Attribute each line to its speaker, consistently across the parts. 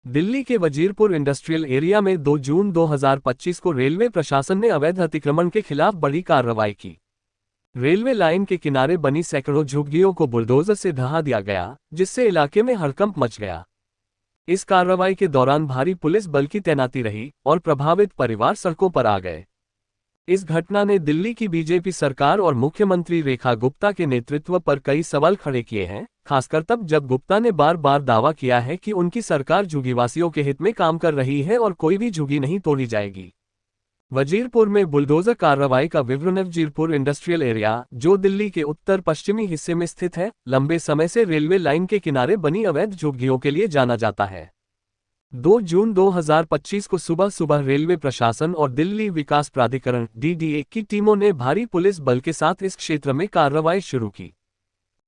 Speaker 1: दिल्ली के Wazirpur industrial area में 2 जून 2025 को रेलवे प्रशासन ने अवैध अतिक्रमण के खिलाफ बड़ी कार्रवाई की। रेलवे लाइन के किनारे बनी सैकड़ों झुग्गियों को बुलडोजर से ढहा दिया गया, जिससे इलाके में हड़कंप मच गया। इस कार्रवाई के दौरान भारी पुलिस बल की तैनाती रही और प्रभावित परिवार सड़कों पर आ गए। इस घटना ने दिल्ली की बीजेपी सरकार और मुख्यमंत्री रेखा गुप्ता के नेतृत्व पर कई सवाल खड़े किए हैं, खासकर तब जब गुप्ता ने बार बार दावा किया है कि उनकी सरकार झुग्गीवासियों के हित में काम कर रही है और कोई भी झुग्गी नहीं तोड़ी जाएगी। वजीरपुर में बुलडोजर कार्रवाई का विवरण। वजीरपुर इंडस्ट्रियल एरिया, जो दिल्ली के उत्तर पश्चिमी हिस्से में स्थित है, लंबे समय से रेलवे लाइन के किनारे बनी अवैध झुग्गियों के लिए जाना जाता है। 2 जून 2025 को सुबह सुबह रेलवे प्रशासन और दिल्ली विकास प्राधिकरण (DDA) की टीमों ने भारी पुलिस बल के साथ इस क्षेत्र में कार्रवाई शुरू की।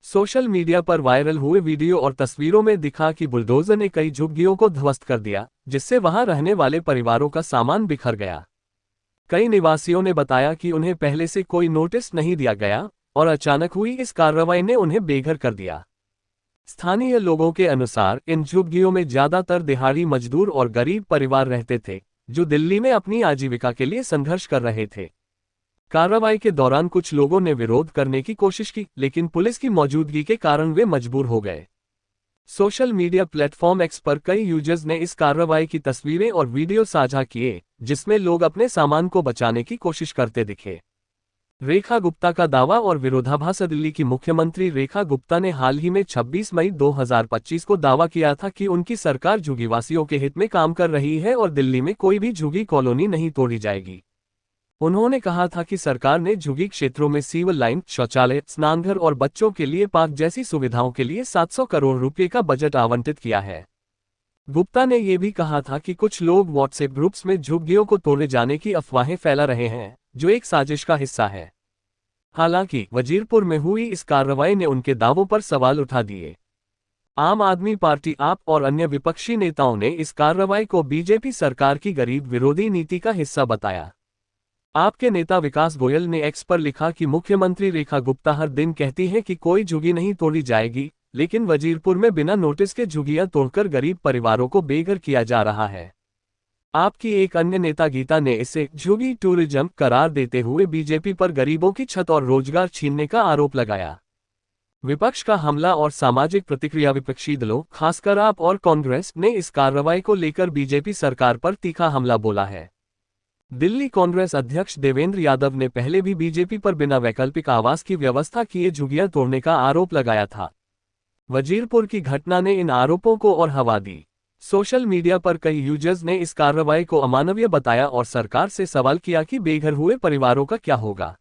Speaker 1: सोशल मीडिया पर वायरल हुए वीडियो और तस्वीरों में दिखा कि बुलडोजर ने कई झुग्गियों को ध्वस्त कर दिया, जिससे वहां रहने वाले परिवारों का सामान बिखर गया। कई निवासियों ने बताया कि उन्हें पहले से कोई नोटिस नहीं दिया गया और अचानक हुई इस कार्रवाई ने उन्हें बेघर कर दिया। स्थानीय लोगों के अनुसार इन झुग्गियों में ज्यादातर दिहाड़ी मजदूर और गरीब परिवार रहते थे, जो दिल्ली में अपनी आजीविका के लिए संघर्ष कर रहे थे। कार्रवाई के दौरान कुछ लोगों ने विरोध करने की कोशिश की, लेकिन पुलिस की मौजूदगी के कारण वे मजबूर हो गए। सोशल मीडिया प्लेटफॉर्म एक्स पर कई यूजर्स ने इस कार्रवाई की तस्वीरें और वीडियो साझा किए, जिसमें लोग अपने सामान को बचाने की कोशिश करते दिखे। रेखा गुप्ता का दावा और विरोधाभास। दिल्ली की मुख्यमंत्री रेखा गुप्ता ने हाल ही में 26 मई 2025 को दावा किया था कि उनकी सरकार झुग्गीवासियों के हित में काम कर रही है और दिल्ली में कोई भी झुग्गी कॉलोनी नहीं तोड़ी जाएगी। उन्होंने कहा था कि सरकार ने झुग्गी क्षेत्रों में सीवर लाइन, शौचालय, स्नानघर और बच्चों के लिए पार्क जैसी सुविधाओं के लिए 700 करोड़ रुपए का बजट आवंटित किया है। गुप्ता ने यह भी कहा था कि कुछ लोग व्हाट्सएप ग्रुप्स में झुग्गियों को तोड़े जाने की अफवाहें फैला रहे हैं, जो एक साजिश का हिस्सा है। हालांकि वजीरपुर में हुई इस कार्रवाई ने उनके दावों पर सवाल उठा दिए। आम आदमी पार्टी (आप) और अन्य विपक्षी नेताओं ने इस कार्रवाई को बीजेपी सरकार की गरीब विरोधी नीति का हिस्सा बताया। आप के नेता विकास गोयल ने एक्स पर लिखा कि मुख्यमंत्री रेखा गुप्ता हर दिन कहती हैं कि कोई झुग्गी नहीं तोड़ी जाएगी, लेकिन वजीरपुर में बिना नोटिस के झुग्गियां तोड़कर गरीब परिवारों को बेघर किया जा रहा है। आपकी एक अन्य नेता गीता ने इसे झुग्गी टूरिज्म करार देते हुए बीजेपी पर गरीबों की छत और रोजगार छीनने का आरोप लगाया। विपक्ष का हमला और सामाजिक प्रतिक्रिया। विपक्षी दलों, खासकर आप और कांग्रेस, ने इस कार्रवाई को लेकर बीजेपी सरकार पर तीखा हमला बोला है। दिल्ली कांग्रेस अध्यक्ष देवेंद्र यादव ने पहले भी बीजेपी पर बिना वैकल्पिक आवास की व्यवस्था किए झुग्गियां तोड़ने का आरोप लगाया था। वजीरपुर की घटना ने इन आरोपों को और हवा दी। सोशल मीडिया पर कई यूजर्स ने इस कार्रवाई को अमानवीय बताया और सरकार से सवाल किया कि बेघर हुए परिवारों का क्या होगा।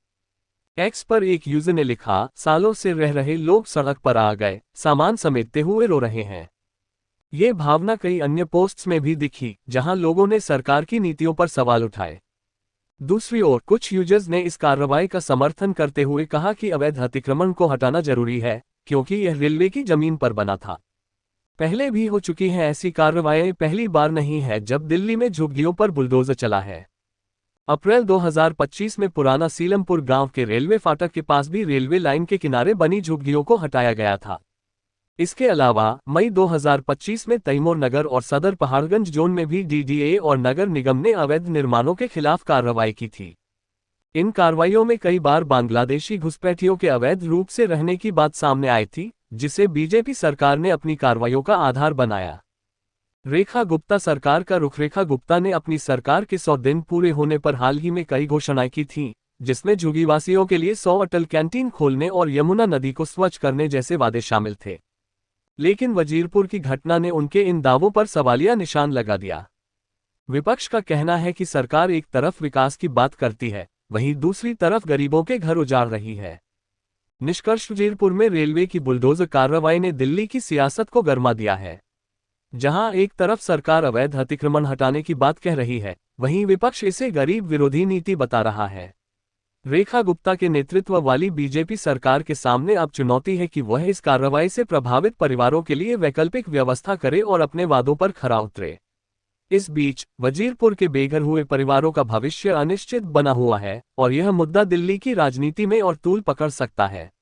Speaker 1: एक्स पर एक यूजर ने लिखा, सालों से रह रहे लोग सड़क पर आ गए, सामान समेटते हुए रो रहे हैं। ये भावना कई अन्य पोस्ट्स में भी दिखी, जहां लोगों ने सरकार की नीतियों पर सवाल उठाए। दूसरी ओर कुछ यूजर्स ने इस कार्रवाई का समर्थन करते हुए कहा कि अवैध अतिक्रमण को हटाना जरूरी है, क्योंकि यह रेलवे की जमीन पर बना था। पहले भी हो चुकी हैं ऐसी कार्रवाई, पहली बार नहीं है जब दिल्ली में झुग्गियों पर बुलडोजर चला है। अप्रैल 2025 में पुराना सीलमपुर गांव के रेलवे फाटक के पास भी रेलवे लाइन के किनारे बनी झुग्गियों को हटाया गया था। इसके अलावा मई 2025 में तैमूर नगर और सदर पहाड़गंज जोन में भी DDA और नगर निगम ने अवैध निर्माणों के खिलाफ कार्रवाई की थी। इन कार्रवाइयों में कई बार बांग्लादेशी घुसपैठियों के अवैध रूप से रहने की बात सामने आई थी, जिसे बीजेपी सरकार ने अपनी कार्रवाइयों का आधार बनाया। रेखा गुप्ता सरकार का रुख। रेखा गुप्ता ने अपनी सरकार के 100 दिन पूरे होने पर हाल ही में कई घोषणाएं की थीं, जिसमें झुग्गीवासियों के लिए 100 अटल कैंटीन खोलने और यमुना नदी को स्वच्छ करने जैसे वादे शामिल थे। लेकिन वजीरपुर की घटना ने उनके इन दावों पर सवालिया निशान लगा दिया। विपक्ष का कहना है कि सरकार एक तरफ विकास की बात करती है, वहीं दूसरी तरफ गरीबों के घर उजाड़ रही है। निष्कर्ष, वजीरपुर में रेलवे की बुलडोजर कार्रवाई ने दिल्ली की सियासत को गरमा दिया है। जहां एक तरफ सरकार अवैध अतिक्रमण हटाने की बात कह रही है, वहीं विपक्ष इसे गरीब विरोधी नीति बता रहा है। रेखा गुप्ता के नेतृत्व वाली बीजेपी सरकार के सामने अब चुनौती है कि वह इस कार्रवाई से प्रभावित परिवारों के लिए वैकल्पिक व्यवस्था करे और अपने वादों पर खरा उतरे। इस बीच वजीरपुर के बेघर हुए परिवारों का भविष्य अनिश्चित बना हुआ है और यह मुद्दा दिल्ली की राजनीति में और तूल पकड़ सकता है।